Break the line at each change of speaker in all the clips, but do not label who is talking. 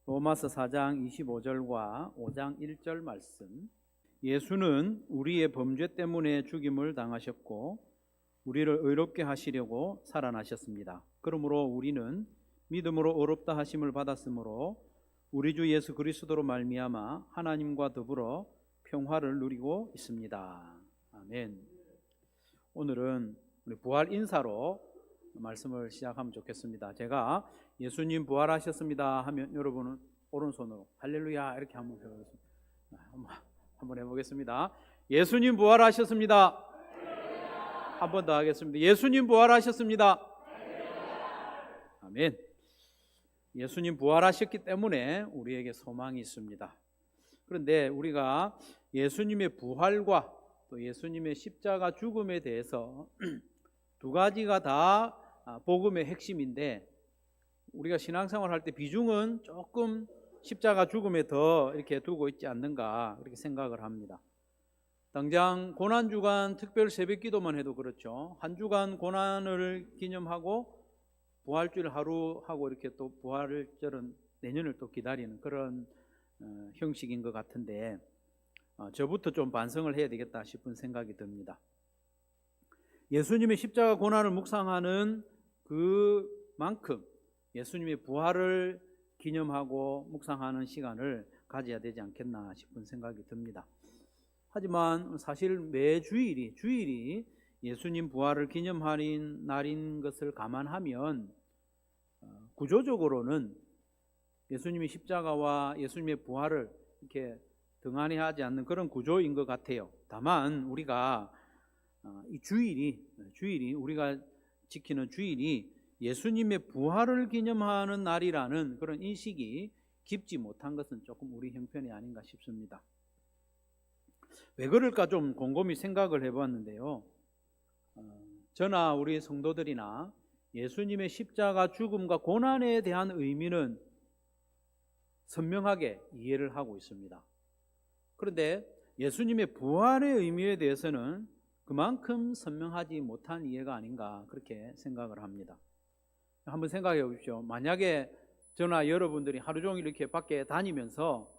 로마서 4장 25절과 5장 1절 말씀. 예수는 우리의 범죄 때문에 죽임을 당하셨고 우리를 의롭게 하시려고 살아나셨습니다. 그러므로 우리는 믿음으로 의롭다 하심을 받았으므로 우리 주 예수 그리스도로 말미암아 하나님과 더불어 평화를 누리고 있습니다. 아멘. 오늘은 우리 부활 인사로 말씀을 시작하면 좋겠습니다. 제가 예수님 부활하셨습니다 하면 여러분은 오른손으로 할렐루야 이렇게 한번 해보겠습니다. 한번 해보겠습니다. 예수님 부활하셨습니다. 한 번 더 하겠습니다. 예수님 부활하셨습니다. 아멘. 예수님 부활하셨기 때문에 우리에게 소망이 있습니다. 그런데 우리가 예수님의 부활과 또 예수님의 십자가 죽음에 대해서 두 가지가 다 복음의 핵심인데 우리가 신앙생활 할 때 비중은 조금 십자가 죽음에 더 이렇게 두고 있지 않는가 그렇게 생각을 합니다. 당장 고난주간 특별 새벽기도만 해도 그렇죠. 한 주간 고난을 기념하고 부활주일 하루 하고 이렇게 또 부활절은 내년을 또 기다리는 그런 형식인 것 같은데 저부터 좀 반성을 해야 되겠다 싶은 생각이 듭니다. 예수님의 십자가 고난을 묵상하는 그만큼 예수님의 부활을 기념하고 묵상하는 시간을 가져야 되지 않겠나 싶은 생각이 듭니다. 하지만 사실 매 주일이 예수님 부활을 기념하는 날인 것을 감안하면 구조적으로는 예수님의 십자가와 예수님의 부활을 이렇게 등한히 하지 않는 그런 구조인 것 같아요. 다만 우리가 이 주일이 우리가 지키는 주일이 예수님의 부활을 기념하는 날이라는 그런 인식이 깊지 못한 것은 조금 우리 형편이 아닌가 싶습니다. 왜 그럴까 좀 곰곰이 생각을 해보았는데요. 저나 우리 성도들이나 예수님의 십자가 죽음과 고난에 대한 의미는 선명하게 이해를 하고 있습니다. 그런데 예수님의 부활의 의미에 대해서는 그만큼 선명하지 못한 이해가 아닌가 그렇게 생각을 합니다. 한번 생각해 보십시오. 만약에 저나 여러분들이 하루 종일 이렇게 밖에 다니면서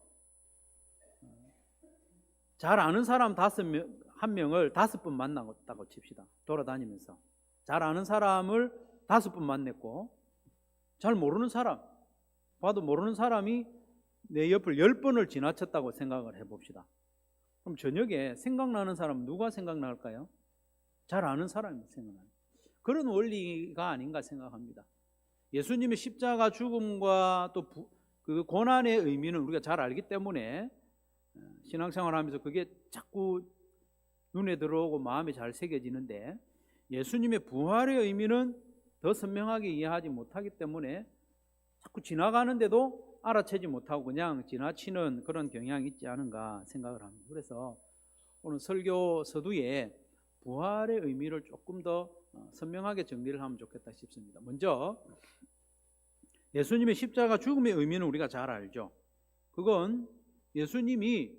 잘 아는 사람 한 명을 5번 만났다고 칩시다. 돌아다니면서 잘 아는 사람을 5번 만났고 잘 모르는 사람 봐도 모르는 사람이 내 옆을 10번을 지나쳤다고 생각을 해봅시다. 그럼 저녁에 생각나는 사람은 누가 생각날까요? 잘 아는 사람이 생각나요. 그런 원리가 아닌가 생각합니다. 예수님의 십자가 죽음과 또 그 고난의 의미는 우리가 잘 알기 때문에 신앙생활하면서 그게 자꾸 눈에 들어오고 마음에 잘 새겨지는데 예수님의 부활의 의미는 더 선명하게 이해하지 못하기 때문에 자꾸 지나가는데도 알아채지 못하고 그냥 지나치는 그런 경향이 있지 않은가 생각을 합니다. 그래서 오늘 설교 서두에 부활의 의미를 조금 더 선명하게 정리를 하면 좋겠다 싶습니다. 먼저 예수님의 십자가 죽음의 의미는 우리가 잘 알죠. 그건 예수님이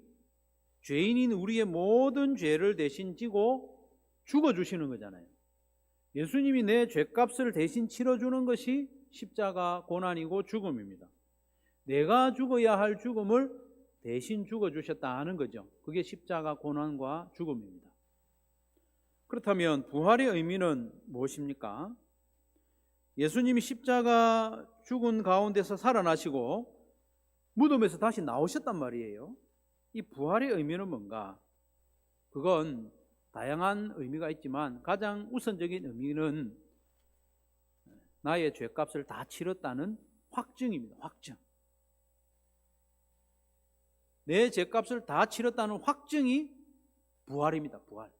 죄인인 우리의 모든 죄를 대신 지고 죽어주시는 거잖아요. 예수님이 내 죄값을 대신 치러주는 것이 십자가 고난이고 죽음입니다. 내가 죽어야 할 죽음을 대신 죽어주셨다 하는 거죠. 그게 십자가 고난과 죽음입니다. 그렇다면 부활의 의미는 무엇입니까? 예수님이 십자가 죽은 가운데서 살아나시고 무덤에서 다시 나오셨단 말이에요. 이 부활의 의미는 뭔가? 그건 다양한 의미가 있지만 가장 우선적인 의미는 나의 죄값을 다 치렀다는 확증입니다. 확증. 내 죄값을 다 치렀다는 확증이 부활입니다. 부활.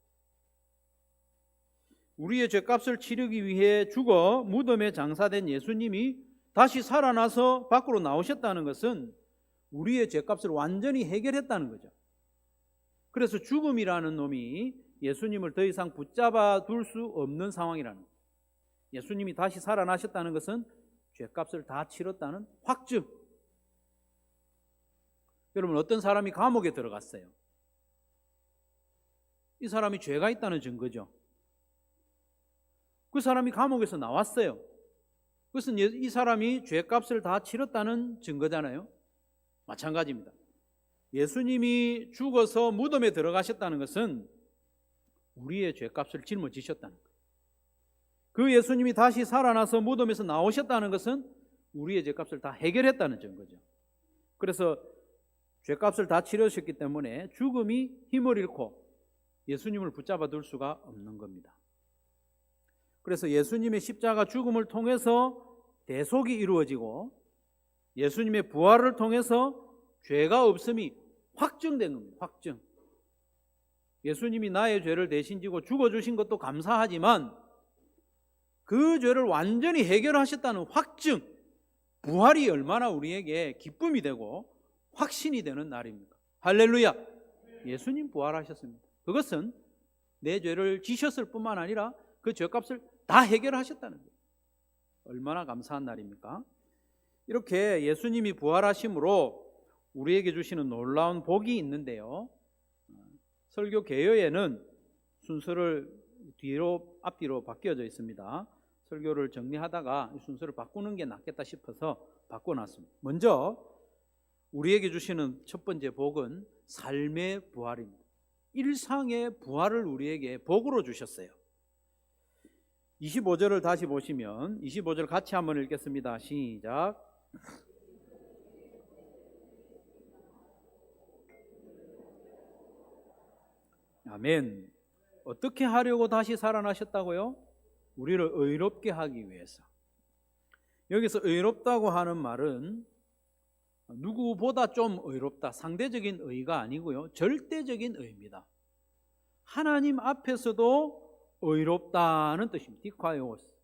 우리의 죄값을 치르기 위해 죽어 무덤에 장사된 예수님이 다시 살아나서 밖으로 나오셨다는 것은 우리의 죄값을 완전히 해결했다는 거죠. 그래서 죽음이라는 놈이 예수님을 더 이상 붙잡아 둘 수 없는 상황이라는 거죠. 예수님이 다시 살아나셨다는 것은 죄값을 다 치렀다는 확증. 여러분, 어떤 사람이 감옥에 들어갔어요. 이 사람이 죄가 있다는 증거죠. 그 사람이 감옥에서 나왔어요. 그것은 이 사람이 죄값을 다 치렀다는 증거잖아요. 마찬가지입니다. 예수님이 죽어서 무덤에 들어가셨다는 것은 우리의 죄값을 짊어지셨다는 거예요. 그 예수님이 다시 살아나서 무덤에서 나오셨다는 것은 우리의 죄값을 다 해결했다는 증거죠. 그래서 죄값을 다 치르셨기 때문에 죽음이 힘을 잃고 예수님을 붙잡아 둘 수가 없는 겁니다. 그래서 예수님의 십자가 죽음을 통해서 대속이 이루어지고 예수님의 부활을 통해서 죄가 없음이 확증된 겁니다. 확증. 예수님이 나의 죄를 대신 지고 죽어주신 것도 감사하지만 그 죄를 완전히 해결하셨다는 확증, 부활이 얼마나 우리에게 기쁨이 되고 확신이 되는 날입니까? 할렐루야! 예수님 부활하셨습니다. 그것은 내 죄를 지셨을 뿐만 아니라 그 죄값을 다 해결하셨다는 거예요. 얼마나 감사한 날입니까? 이렇게 예수님이 부활하심으로 우리에게 주시는 놀라운 복이 있는데요. 설교 개요에는 순서를 앞뒤로 바뀌어져 있습니다. 설교를 정리하다가 순서를 바꾸는 게 낫겠다 싶어서 바꿔놨습니다. 먼저 우리에게 주시는 첫 번째 복은 삶의 부활입니다. 일상의 부활을 우리에게 복으로 주셨어요. 25절을 다시 보시면 25절 같이 한번 읽겠습니다. 시작. 아멘. 어떻게 하려고 다시 살아나셨다고요? 우리를 의롭게 하기 위해서. 여기서 의롭다고 하는 말은 누구보다 좀 의롭다, 상대적인 의가 아니고요, 절대적인 의입니다. 하나님 앞에서도 의롭다는 뜻입니다. 디카이오스.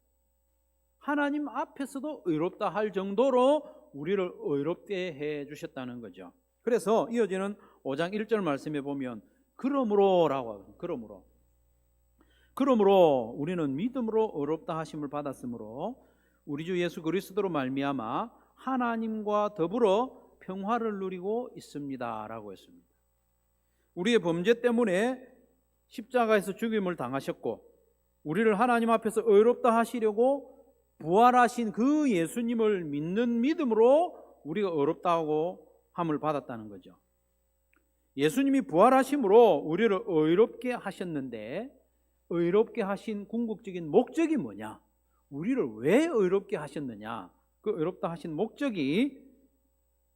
하나님 앞에서도 의롭다 할 정도로 우리를 의롭게 해 주셨다는 거죠. 그래서 이어지는 5장 1절 말씀에 보면 그러므로라고 하거든요. 그러므로 우리는 믿음으로 의롭다 하심을 받았으므로 우리 주 예수 그리스도로 말미암아 하나님과 더불어 평화를 누리고 있습니다 라고 했습니다. 우리의 범죄 때문에 십자가에서 죽임을 당하셨고 우리를 하나님 앞에서 의롭다 하시려고 부활하신 그 예수님을 믿는 믿음으로 우리가 의롭다고 함을 받았다는 거죠. 예수님이 부활하심으로 우리를 의롭게 하셨는데 의롭게 하신 궁극적인 목적이 뭐냐? 우리를 왜 의롭게 하셨느냐? 그 의롭다 하신 목적이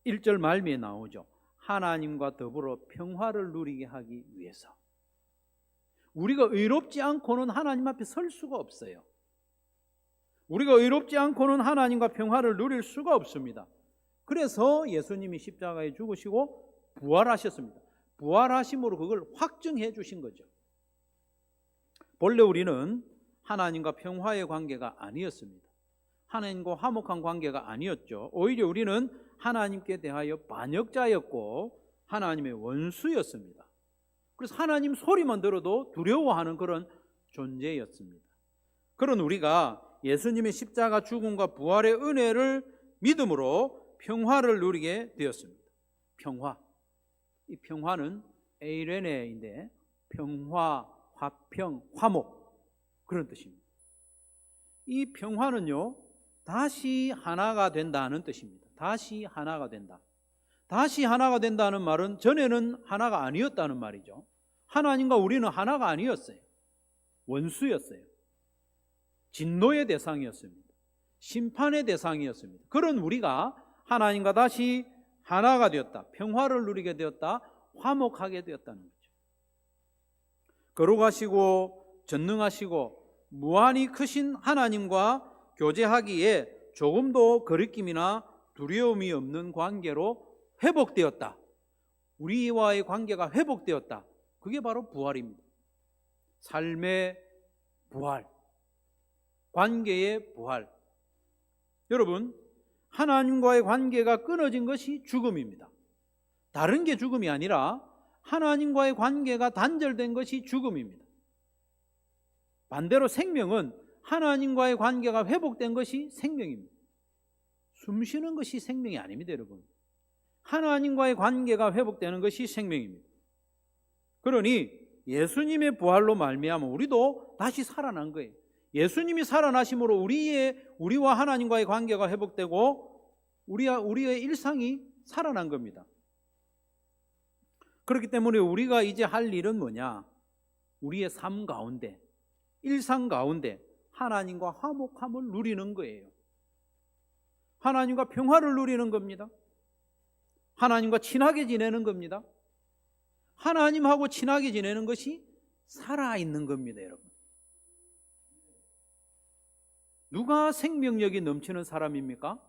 1절 말미에 나오죠. 하나님과 더불어 평화를 누리게 하기 위해서. 우리가 의롭지 않고는 하나님 앞에 설 수가 없어요. 우리가 의롭지 않고는 하나님과 평화를 누릴 수가 없습니다. 그래서 예수님이 십자가에 죽으시고 부활하셨습니다. 부활하심으로 그걸 확증해 주신 거죠. 본래 우리는 하나님과 평화의 관계가 아니었습니다. 하나님과 화목한 관계가 아니었죠. 오히려 우리는 하나님께 대하여 반역자였고 하나님의 원수였습니다. 그래서 하나님 소리만 들어도 두려워하는 그런 존재였습니다. 그런 우리가 예수님의 십자가 죽음과 부활의 은혜를 믿음으로 평화를 누리게 되었습니다. 평화. 이 평화는 에이레네인데 평화, 화평, 화목 그런 뜻입니다. 이 평화는요 다시 하나가 된다는 뜻입니다. 다시 하나가 된다. 다시 하나가 된다는 말은 전에는 하나가 아니었다는 말이죠. 하나님과 우리는 하나가 아니었어요. 원수였어요. 진노의 대상이었습니다. 심판의 대상이었습니다. 그런 우리가 하나님과 다시 하나가 되었다. 평화를 누리게 되었다. 화목하게 되었다는 거죠. 거룩하시고 전능하시고 무한히 크신 하나님과 교제하기에 조금도 거리낌이나 두려움이 없는 관계로 회복되었다. 우리와의 관계가 회복되었다. 그게 바로 부활입니다. 삶의 부활, 관계의 부활. 여러분, 하나님과의 관계가 끊어진 것이 죽음입니다. 다른 게 죽음이 아니라 하나님과의 관계가 단절된 것이 죽음입니다. 반대로 생명은 하나님과의 관계가 회복된 것이 생명입니다. 숨 쉬는 것이 생명이 아닙니다, 여러분. 하나님과의 관계가 회복되는 것이 생명입니다. 그러니 예수님의 부활로 말미암아 우리도 다시 살아난 거예요. 예수님이 살아나심으로 우리와 하나님과의 관계가 회복되고 우리의 일상이 살아난 겁니다. 그렇기 때문에 우리가 이제 할 일은 뭐냐? 우리의 삶 가운데, 일상 가운데 하나님과 화목함을 누리는 거예요. 하나님과 평화를 누리는 겁니다. 하나님과 친하게 지내는 겁니다. 하나님하고 친하게 지내는 것이 살아있는 겁니다, 여러분. 누가 생명력이 넘치는 사람입니까?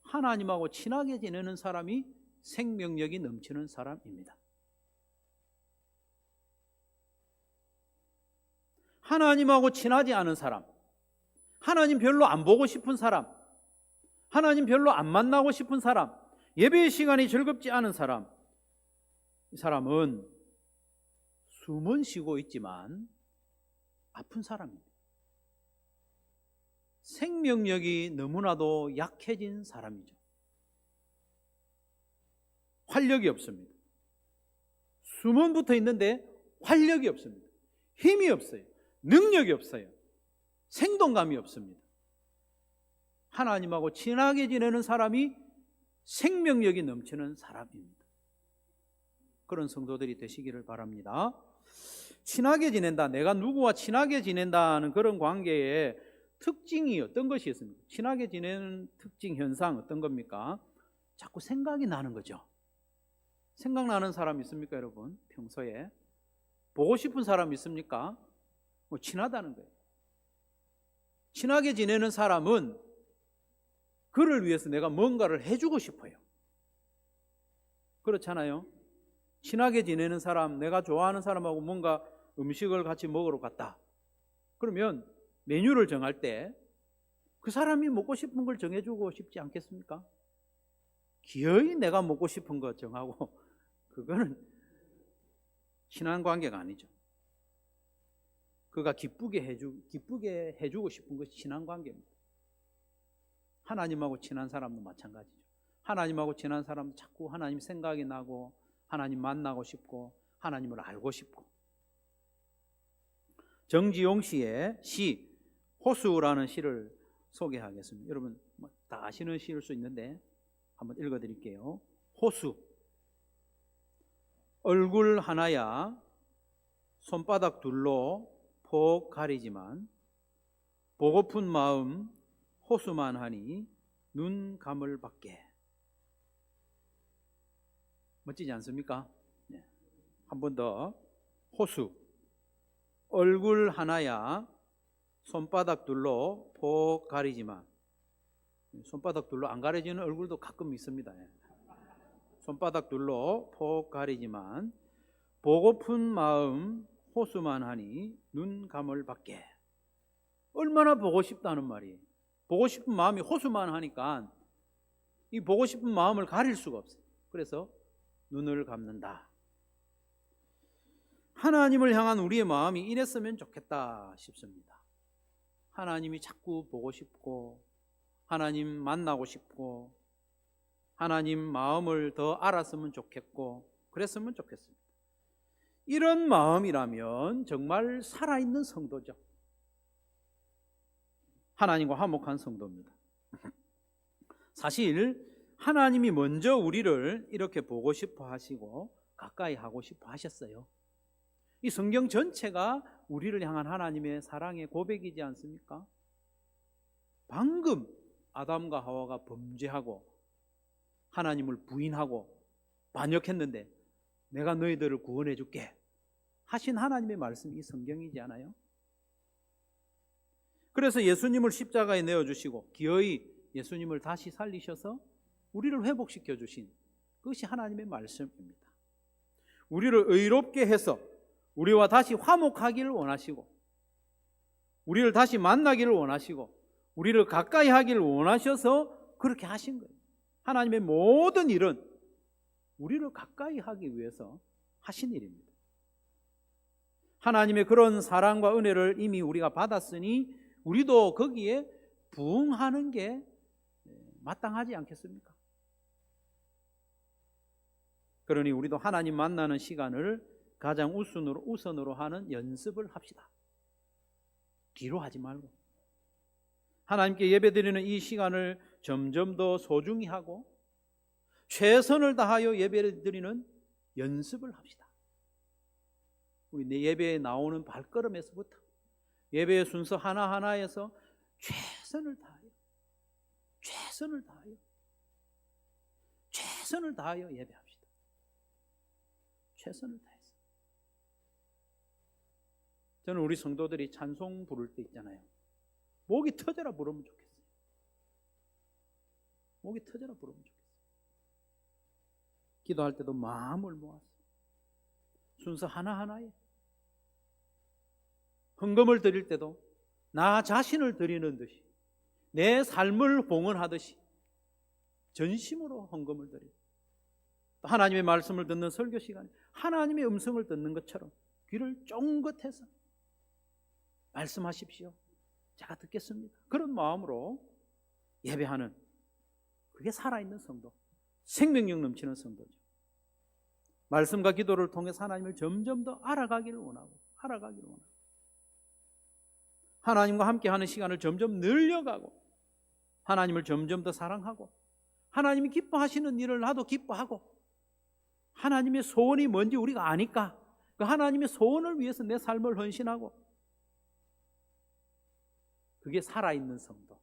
하나님하고 친하게 지내는 사람이 생명력이 넘치는 사람입니다. 하나님하고 친하지 않은 사람, 하나님 별로 안 보고 싶은 사람, 하나님 별로 안 만나고 싶은 사람, 예배의 시간이 즐겁지 않은 사람, 이 사람은 숨은 쉬고 있지만 아픈 사람입니다. 생명력이 너무나도 약해진 사람이죠. 활력이 없습니다. 숨은 붙어 있는데 활력이 없습니다. 힘이 없어요. 능력이 없어요. 생동감이 없습니다. 하나님하고 친하게 지내는 사람이 생명력이 넘치는 사람입니다. 그런 성도들이 되시기를 바랍니다. 친하게 지낸다, 내가 누구와 친하게 지낸다는 그런 관계에 특징이 어떤 것이 있습니까? 친하게 지내는 특징, 현상 어떤 겁니까? 자꾸 생각이 나는 거죠. 생각나는 사람 있습니까, 여러분? 평소에 보고 싶은 사람 있습니까? 친하다는 거예요. 친하게 지내는 사람은 그를 위해서 내가 뭔가를 해주고 싶어요. 그렇잖아요. 친하게 지내는 사람, 내가 좋아하는 사람하고 뭔가 음식을 같이 먹으러 갔다. 그러면 메뉴를 정할 때 그 사람이 먹고 싶은 걸 정해주고 싶지 않겠습니까? 기어이 내가 먹고 싶은 거 정하고, 그거는 친한 관계가 아니죠. 그가 기쁘게 해주고 싶은 것이 친한 관계입니다. 하나님하고 친한 사람도 마찬가지죠. 하나님하고 친한 사람도 자꾸 하나님 생각이 나고, 하나님 만나고 싶고, 하나님을 알고 싶고. 정지용 씨의 시 호수라는 시를 소개하겠습니다. 여러분 다 아시는 시일 수 있는데 한번 읽어드릴게요. 호수. 얼굴 하나야 손바닥 둘로 폭 가리지만, 보고픈 마음 호수만 하니 눈 감을 밖에. 멋지지 않습니까? 네. 한 번 더. 호수. 얼굴 하나야 손바닥 둘로 폭 가리지만, 손바닥 둘로 안 가려지는 얼굴도 가끔 있습니다. 손바닥 둘로 폭 가리지만, 보고픈 마음 호수만 하니 눈 감을 밖에. 얼마나 보고 싶다는 말이에요. 보고 싶은 마음이 호수만 하니까 이 보고 싶은 마음을 가릴 수가 없어요. 그래서 눈을 감는다. 하나님을 향한 우리의 마음이 이랬으면 좋겠다 싶습니다. 하나님이 자꾸 보고 싶고, 하나님 만나고 싶고, 하나님 마음을 더 알았으면 좋겠고, 그랬으면 좋겠습니다. 이런 마음이라면 정말 살아있는 성도죠. 하나님과 화목한 성도입니다. 사실 하나님이 먼저 우리를 이렇게 보고 싶어 하시고 가까이 하고 싶어 하셨어요. 이 성경 전체가 우리를 향한 하나님의 사랑의 고백이지 않습니까? 방금 아담과 하와가 범죄하고 하나님을 부인하고 반역했는데 내가 너희들을 구원해 줄게 하신 하나님의 말씀이 이 성경이지 않아요? 그래서 예수님을 십자가에 내어주시고 기어이 예수님을 다시 살리셔서 우리를 회복시켜 주신 그것이 하나님의 말씀입니다. 우리를 의롭게 해서 우리와 다시 화목하기를 원하시고, 우리를 다시 만나기를 원하시고, 우리를 가까이 하기를 원하셔서 그렇게 하신 거예요. 하나님의 모든 일은 우리를 가까이 하기 위해서 하신 일입니다. 하나님의 그런 사랑과 은혜를 이미 우리가 받았으니 우리도 거기에 부응하는 게 마땅하지 않겠습니까? 그러니 우리도 하나님 만나는 시간을 가장 우선으로 하는 연습을 합시다. 뒤로 하지 말고 하나님께 예배드리는 이 시간을 점점 더 소중히 하고 최선을 다하여 예배를 드리는 연습을 합시다. 우리 내 예배에 나오는 발걸음에서부터 예배의 순서 하나하나에서 최선을 다하여 예배합시다. 최선을 다해서. 저는 우리 성도들이 찬송 부를 때 있잖아요. 목이 터져라 부르면 좋겠어요. 목이 터져라 부르면 좋겠어요. 기도할 때도 마음을 모아서 순서 하나하나에, 헌금을 드릴 때도 나 자신을 드리는 듯이, 내 삶을 봉헌하듯이 전심으로 헌금을 드려요. 하나님의 말씀을 듣는 설교 시간에 하나님의 음성을 듣는 것처럼 귀를 쫑긋해서 말씀하십시오, 제가 듣겠습니다, 그런 마음으로 예배하는, 그게 살아있는 성도, 생명력 넘치는 성도죠. 말씀과 기도를 통해서 하나님을 점점 더 알아가기를 원하고 하나님과 함께하는 시간을 점점 늘려가고 하나님을 점점 더 사랑하고 하나님이 기뻐하시는 일을 나도 기뻐하고 하나님의 소원이 뭔지 우리가 아니까 그 하나님의 소원을 위해서 내 삶을 헌신하고, 그게 살아있는 성도,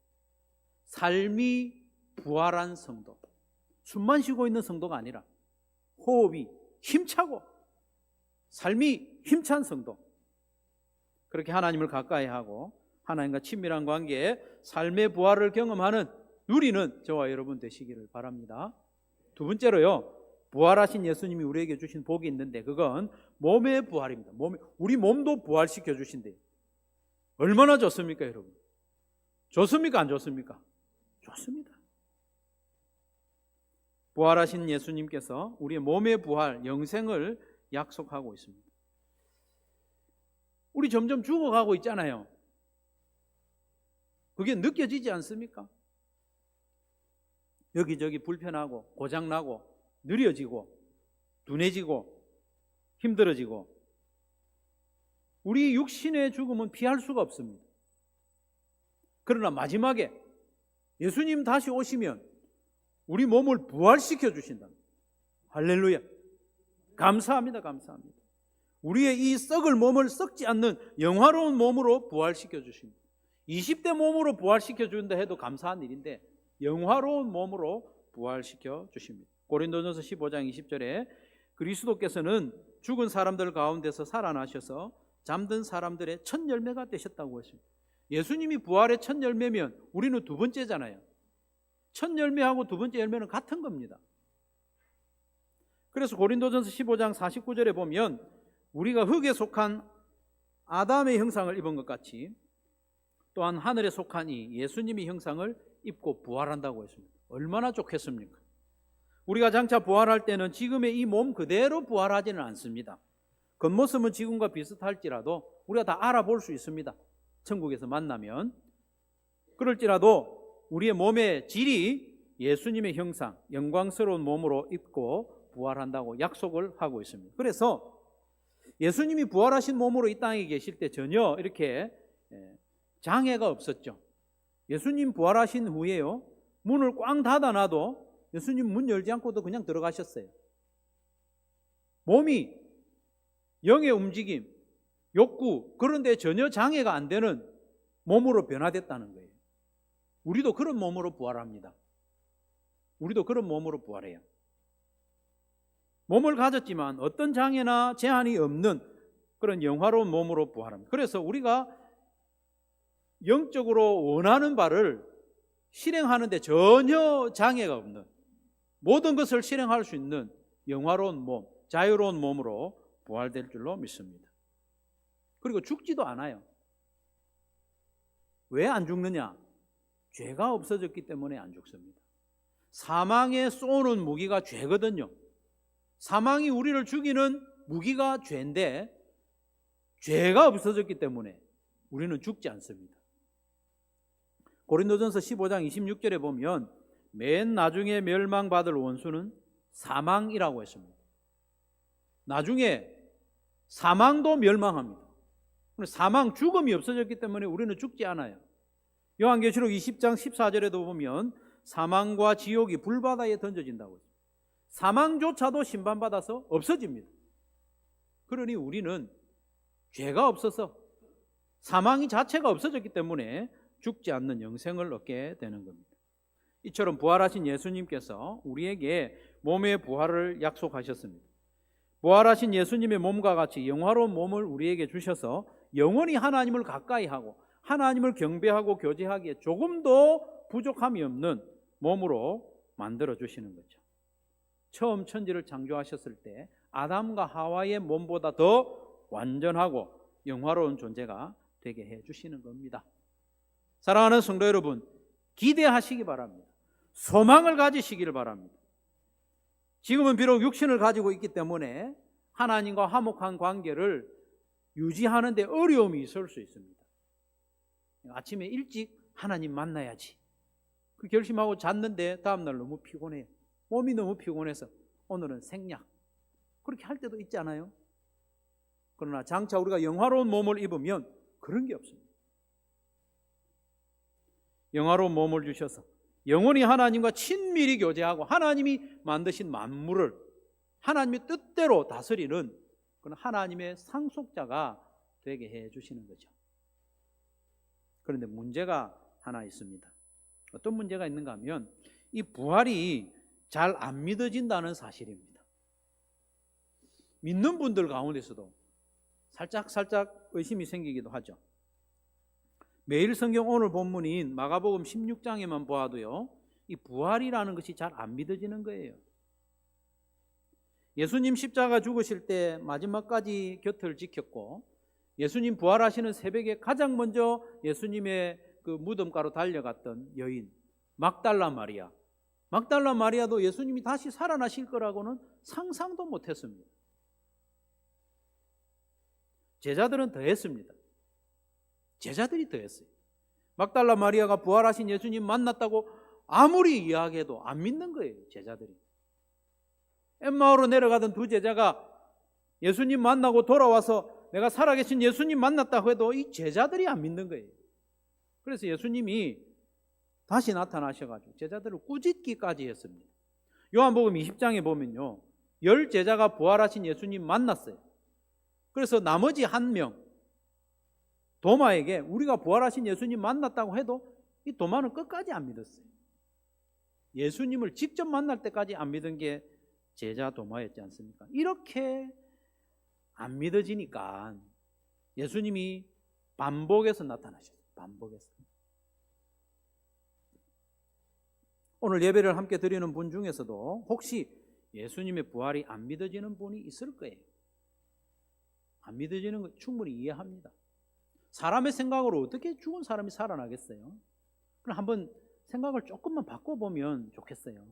삶이 부활한 성도, 숨만 쉬고 있는 성도가 아니라 호흡이 힘차고 삶이 힘찬 성도, 그렇게 하나님을 가까이 하고 하나님과 친밀한 관계에 삶의 부활을 경험하는, 누리는 저와 여러분 되시기를 바랍니다. 두 번째로요, 부활하신 예수님이 우리에게 주신 복이 있는데 그건 몸의 부활입니다. 우리 몸도 부활시켜 주신대요. 얼마나 좋습니까, 여러분? 좋습니까, 안 좋습니까? 좋습니다. 부활하신 예수님께서 우리의 몸의 부활, 영생을 약속하고 있습니다. 우리 점점 죽어가고 있잖아요. 그게 느껴지지 않습니까? 여기저기 불편하고 고장나고 느려지고 둔해지고 힘들어지고, 우리 육신의 죽음은 피할 수가 없습니다. 그러나 마지막에 예수님 다시 오시면 우리 몸을 부활시켜 주신다. 할렐루야. 감사합니다. 우리의 이 썩을 몸을 썩지 않는 영화로운 몸으로 부활시켜 주십니다. 20대 몸으로 부활시켜 준다 해도 감사한 일인데 영화로운 몸으로 부활시켜 주십니다. 고린도전서 15장 20절에 그리스도께서는 죽은 사람들 가운데서 살아나셔서 잠든 사람들의 첫 열매가 되셨다고 했습니다. 예수님이 부활의 첫 열매면 우리는 두 번째잖아요. 첫 열매하고 두 번째 열매는 같은 겁니다. 그래서 고린도전서 15장 49절에 보면 우리가 흙에 속한 아담의 형상을 입은 것 같이 또한 하늘에 속한 이 예수님의 형상을 입고 부활한다고 했습니다. 얼마나 좋겠습니까? 우리가 장차 부활할 때는 지금의 이 몸 그대로 부활하지는 않습니다. 겉모습은 지금과 비슷할지라도 우리가 다 알아볼 수 있습니다. 천국에서 만나면. 그럴지라도 우리의 몸의 질이 예수님의 형상, 영광스러운 몸으로 입고 부활한다고 약속을 하고 있습니다. 그래서 예수님이 부활하신 몸으로 이 땅에 계실 때 전혀 이렇게 장애가 없었죠. 예수님 부활하신 후에요, 문을 꽝 닫아놔도 예수님 문 열지 않고도 그냥 들어가셨어요. 몸이 영의 움직임, 욕구, 그런 데 전혀 장애가 안 되는 몸으로 변화됐다는 거예요. 우리도 그런 몸으로 부활합니다. 우리도 그런 몸으로 부활해요. 몸을 가졌지만 어떤 장애나 제한이 없는 그런 영화로운 몸으로 부활합니다. 그래서 우리가 영적으로 원하는 바를 실행하는데 전혀 장애가 없는, 모든 것을 실행할 수 있는 영화로운 몸, 자유로운 몸으로 부활될 줄로 믿습니다. 그리고 죽지도 않아요. 왜 안 죽느냐? 죄가 없어졌기 때문에 안 죽습니다. 사망에 쏘는 무기가 죄거든요. 사망이 우리를 죽이는 무기가 죄인데 죄가 없어졌기 때문에 우리는 죽지 않습니다. 고린도전서 15장 26절에 보면 맨 나중에 멸망받을 원수는 사망이라고 했습니다. 나중에 사망도 멸망합니다. 사망, 죽음이 없어졌기 때문에 우리는 죽지 않아요. 요한계시록 20장 14절에도 보면 사망과 지옥이 불바다에 던져진다고 했습니다. 사망조차도 심판받아서 없어집니다. 그러니 우리는 죄가 없어서 사망이 자체가 없어졌기 때문에 죽지 않는 영생을 얻게 되는 겁니다. 이처럼 부활하신 예수님께서 우리에게 몸의 부활을 약속하셨습니다. 부활하신 예수님의 몸과 같이 영화로운 몸을 우리에게 주셔서 영원히 하나님을 가까이 하고 하나님을 경배하고 교제하기에 조금도 부족함이 없는 몸으로 만들어 주시는 거죠. 처음 천지를 창조하셨을 때 아담과 하와의 몸보다 더 완전하고 영화로운 존재가 되게 해 주시는 겁니다. 사랑하는 성도 여러분, 기대하시기 바랍니다. 소망을 가지시기를 바랍니다. 지금은 비록 육신을 가지고 있기 때문에 하나님과 화목한 관계를 유지하는 데 어려움이 있을 수 있습니다. 아침에 일찍 하나님 만나야지, 그 결심하고 잤는데 다음날 너무 피곤해요. 몸이 너무 피곤해서 오늘은 생략, 그렇게 할 때도 있지 않아요? 그러나 장차 우리가 영화로운 몸을 입으면 그런 게 없습니다. 영화로운 몸을 주셔서 영원히 하나님과 친밀히 교제하고 하나님이 만드신 만물을 하나님의 뜻대로 다스리는 그런 하나님의 상속자가 되게 해 주시는 거죠. 그런데 문제가 하나 있습니다. 어떤 문제가 있는가 하면 이 부활이 잘 안 믿어진다는 사실입니다. 믿는 분들 가운데서도 살짝 의심이 생기기도 하죠. 매일 성경 오늘 본문인 마가복음 16장에만 보아도요, 이 부활이라는 것이 잘 안 믿어지는 거예요. 예수님 십자가 죽으실 때 마지막까지 곁을 지켰고 예수님 부활하시는 새벽에 가장 먼저 예수님의 그 무덤가로 달려갔던 여인 막달라 마리아도 예수님이 다시 살아나실 거라고는 상상도 못했습니다. 제자들은 더했습니다. 제자들이 더했어요. 막달라 마리아가 부활하신 예수님 만났다고 아무리 이야기해도 안 믿는 거예요. 제자들이. 엠마오로 내려가던 두 제자가 예수님 만나고 돌아와서 내가 살아계신 예수님 만났다고 해도 이 제자들이 안 믿는 거예요. 그래서 예수님이 다시 나타나셔가지고 제자들을 꾸짖기까지 했습니다. 요한복음 20장에 보면요, 10제자가 부활하신 예수님 만났어요. 그래서 나머지 한 명 도마에게 우리가 부활하신 예수님 만났다고 해도 이 도마는 끝까지 안 믿었어요. 예수님을 직접 만날 때까지 안 믿은 게 제자 도마였지 않습니까? 이렇게 안 믿어지니까 예수님이 반복해서 나타나셨어요. 반복해서. 오늘 예배를 함께 드리는 분 중에서도 혹시 예수님의 부활이 안 믿어지는 분이 있을 거예요. 안 믿어지는 거 충분히 이해합니다. 사람의 생각으로 어떻게 죽은 사람이 살아나겠어요? 그럼 한번 생각을 조금만 바꿔보면 좋겠어요.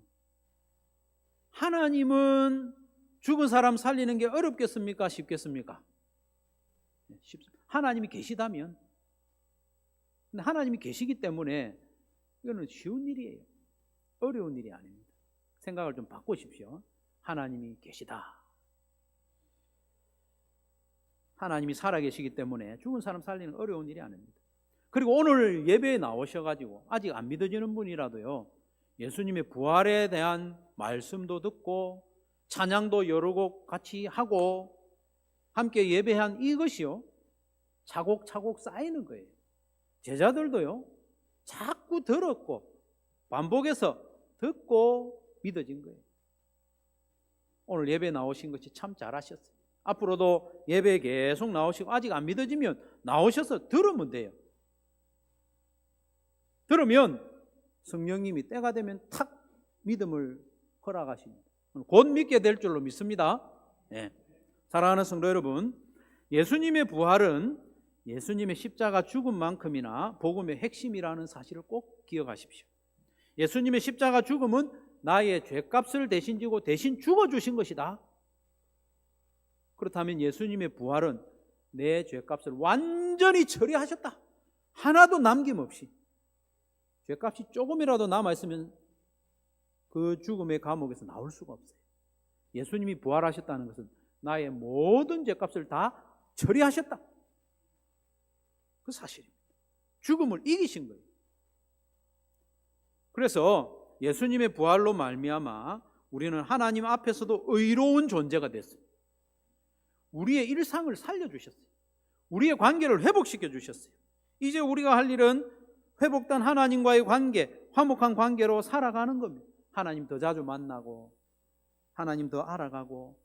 하나님은 죽은 사람 살리는 게 어렵겠습니까? 쉽겠습니까? 쉽습니다. 하나님이 계시다면. 근데 하나님이 계시기 때문에 이거는 쉬운 일이에요. 어려운 일이 아닙니다. 생각을 좀 바꾸십시오. 하나님이 계시다. 하나님이 살아계시기 때문에 죽은 사람 살리는 어려운 일이 아닙니다. 그리고 오늘 예배에 나오셔가지고 아직 안 믿어지는 분이라도요, 예수님의 부활에 대한 말씀도 듣고 찬양도 여러 곡 같이 하고 함께 예배한 이것이요, 차곡차곡 쌓이는 거예요. 제자들도요, 자꾸 들었고 반복해서 듣고 믿어진 거예요. 오늘 예배 나오신 것이 참 잘하셨어요. 앞으로도 예배에 계속 나오시고 아직 안 믿어지면 나오셔서 들으면 돼요. 들으면 성령님이 때가 되면 탁 믿음을 허락하십니다. 곧 믿게 될 줄로 믿습니다. 네. 사랑하는 성도 여러분, 예수님의 부활은 예수님의 십자가 죽음만큼이나 복음의 핵심이라는 사실을 꼭 기억하십시오. 예수님의 십자가 죽음은 나의 죄값을 대신 지고 대신 죽어주신 것이다. 그렇다면 예수님의 부활은 내 죄값을 완전히 처리하셨다. 하나도 남김없이. 죄값이 조금이라도 남아있으면 그 죽음의 감옥에서 나올 수가 없어요. 예수님이 부활하셨다는 것은 나의 모든 죄값을 다 처리하셨다. 그 사실입니다. 죽음을 이기신 거예요. 그래서 예수님의 부활로 말미암아 우리는 하나님 앞에서도 의로운 존재가 됐어요. 우리의 일상을 살려주셨어요. 우리의 관계를 회복시켜 주셨어요. 이제 우리가 할 일은 회복된 하나님과의 관계, 화목한 관계로 살아가는 겁니다. 하나님 더 자주 만나고, 하나님 더 알아가고,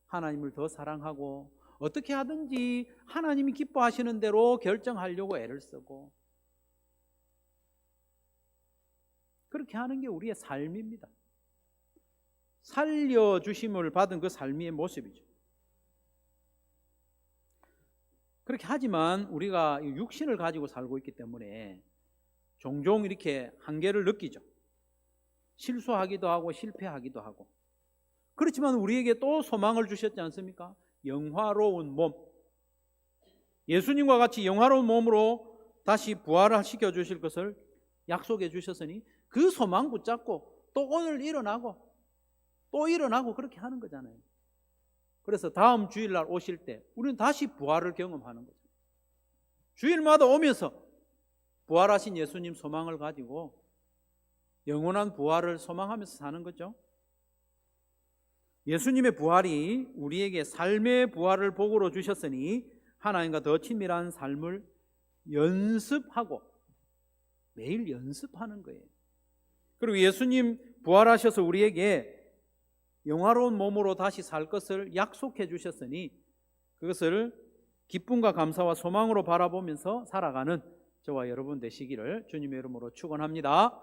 하나님을 더 사랑하고, 어떻게 하든지 하나님이 기뻐하시는 대로 결정하려고 애를 쓰고, 그렇게 하는 게 우리의 삶입니다. 살려주심을 받은 그 삶의 모습이죠. 그렇게 하지만 우리가 육신을 가지고 살고 있기 때문에 종종 이렇게 한계를 느끼죠. 실수하기도 하고 실패하기도 하고. 그렇지만 우리에게 또 소망을 주셨지 않습니까? 영화로운 몸. 예수님과 같이 영화로운 몸으로 다시 부활을 시켜주실 것을 약속해 주셨으니 그 소망 붙잡고 또 오늘 일어나고 또 일어나고 그렇게 하는 거잖아요. 그래서 다음 주일날 오실 때 우리는 다시 부활을 경험하는 거죠. 주일마다 오면서 부활하신 예수님 소망을 가지고 영원한 부활을 소망하면서 사는 거죠. 예수님의 부활이 우리에게 삶의 부활을 복으로 주셨으니 하나님과 더 친밀한 삶을 연습하고 매일 연습하는 거예요. 그리고 예수님 부활하셔서 우리에게 영화로운 몸으로 다시 살 것을 약속해 주셨으니 그것을 기쁨과 감사와 소망으로 바라보면서 살아가는 저와 여러분 되시기를 주님의 이름으로 축원합니다.